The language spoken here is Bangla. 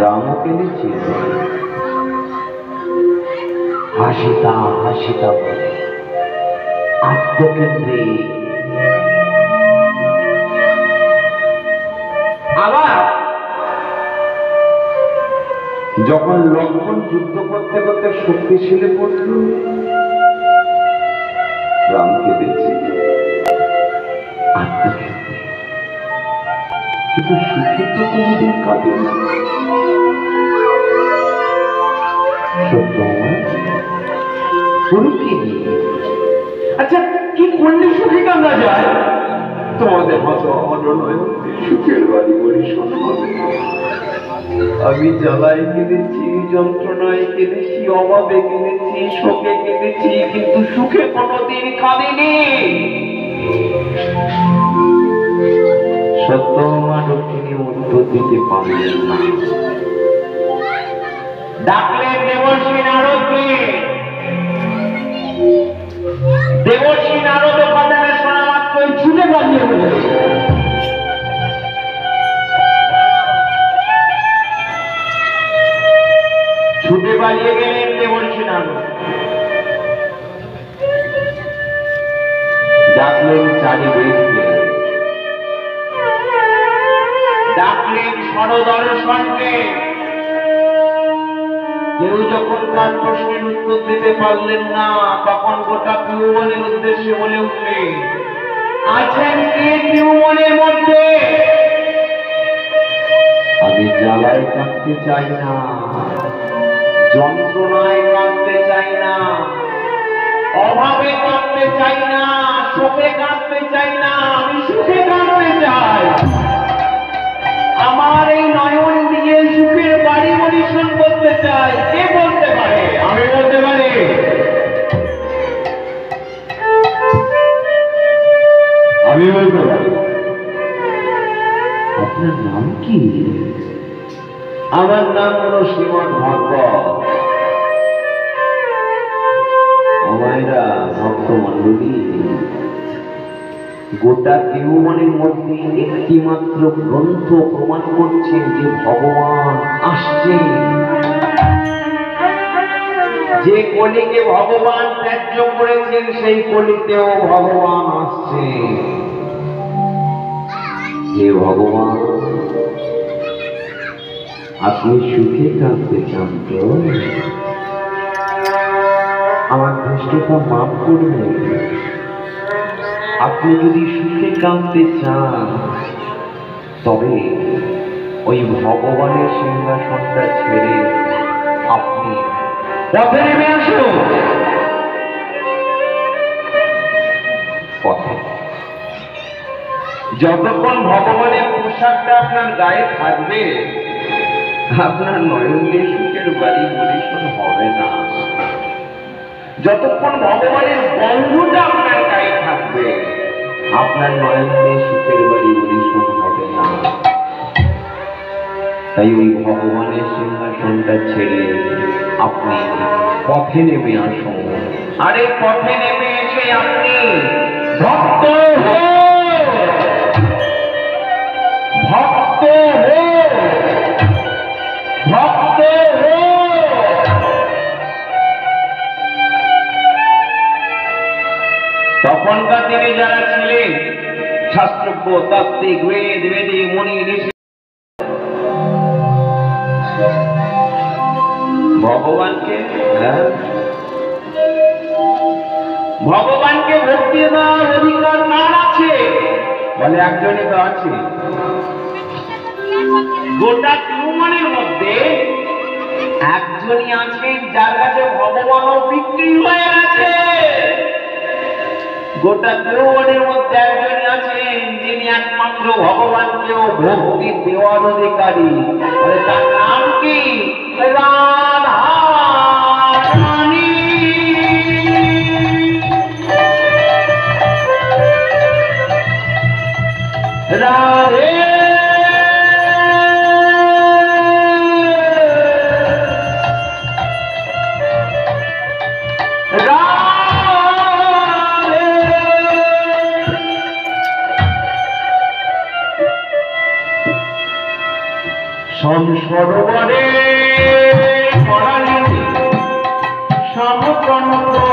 রামও কেঁদেছে, হাসিতা হাসিতা বলে আত্মকেন্দ্রে। আবার যখন লক্ষ্মণ যুদ্ধ করতে করতে শক্তিশালী পড়ল, রাম কেঁদেছে আত্মকেন্দ্রে। কিন্তু সুখে তো কোনদিন কাঁদে না। সত্য আচ্ছা, কি করলে সুখে কাঁদা যায়? তোমাদের মতো সুখের বাড়ি পরিশোধ হবে। আমি জ্বালায় কেঁদেছি, যন্ত্রণায় কেঁদেছি, অভাবে কেঁদেছি, শোকে কেঁদেছি, কিন্তু সুখে কোনোদিন কাঁদিনি। সত্য মানুষ তিনি উত্তর দিতে পারলেন না। ডাকলেন দেবর্ষী নারদকে। দেবর্ষী নারদ কথাটা শোনা মাত্রই ছুটে পালিয়ে গেল। ছুটে পালিয়ে গেলেন দেবর্ষী নারদ। ডাকলেন চারি বেদকে, ডাকলেন সরদর্শনকে। কেউ যখন তার প্রশ্নের উত্তর দিতে পারলেন না, তখন গোটা ত্রিভুবনের উদ্দেশ্যে বলে উঠলেন, আছেন কে ত্রিভুবনের মধ্যে? আমি জ্বালায় কাঁদতে চাই না, যন্ত্রণায় কাঁদতে চাই না, অভাবে কাঁদতে চাই না, শোকে কাঁদতে চাই না, আমি সুখে কাঁদতে চাই। আমার এই নয়ন দিয়ে সুখের বাড়ি পরিশোধ করতে চাই। কে বলতে পারে? আমি বলতে পারি। আমি বলতে পারি। আপনার নাম কি? আমার নাম হলো শ্রীমদ ভাগবত। আমায়রা ভক্ত মন্ডলী, গোটা ত্রিভুবনের মধ্যে একটি মাত্র গ্রন্থ প্রমাণ করছে যে ভগবান আসছে। যে কলিকে ভগবান ত্যায্য করেছেন, সেই কলিতেও ভগবান আসছে। হে ভগবান, আপনি সুখে কাঁদতে চান তো? আমার দোষটা মাফ করবেন। আপনি যদি সুখে কাঁদতে চান, তবে ওই ভগবানের সিংহাসনটা ছেড়ে আপনি পথে নেমে আসুন। পথে যতক্ষণ ভগবানের পোশাকটা আপনার গায়ে থাকবে, আপনার নয়ন দিয়ে সুখের বাড়ি পরিশোধ হবে না। যতক্ষণ ভগবানের বন্ধুটা আপনার গায়ে থাকবে, আপনার নয়ন দিয়ে সুখের বাড়ি পরিশোধ হবে না। তাই ওই ভগবানের সিংহাসনটা ছেড়ে আপনি পথে নেমে আসুন। আর এই পথে নেমে এসে আপনি ভক্ত ভক্ত ভক্ত তখনকার দিনে যারা ছিলেন শাস্ত্রজ্ঞ, তাত্ত্বিক, বেদ বেদী, মুনি, ঋষি, ভগবানকে ভক্তি দেওয়ার অধিকার কার আছে? বলে একজনই তো আছে। গোটা ত্রিভুবনের মধ্যে একজনই আছেন যার কাছে ভগবানও বিক্রি হয়ে গেছে। গোটা ত্রিভুবনের মধ্যে একজনই আছেন যিনি একমাত্র ভগবানকেও ভক্তি দেওয়ার অধিকারী। তার নাম কি? রাধা রানী। রাধে ধন সরোবরে করালি সমকণ্ঠ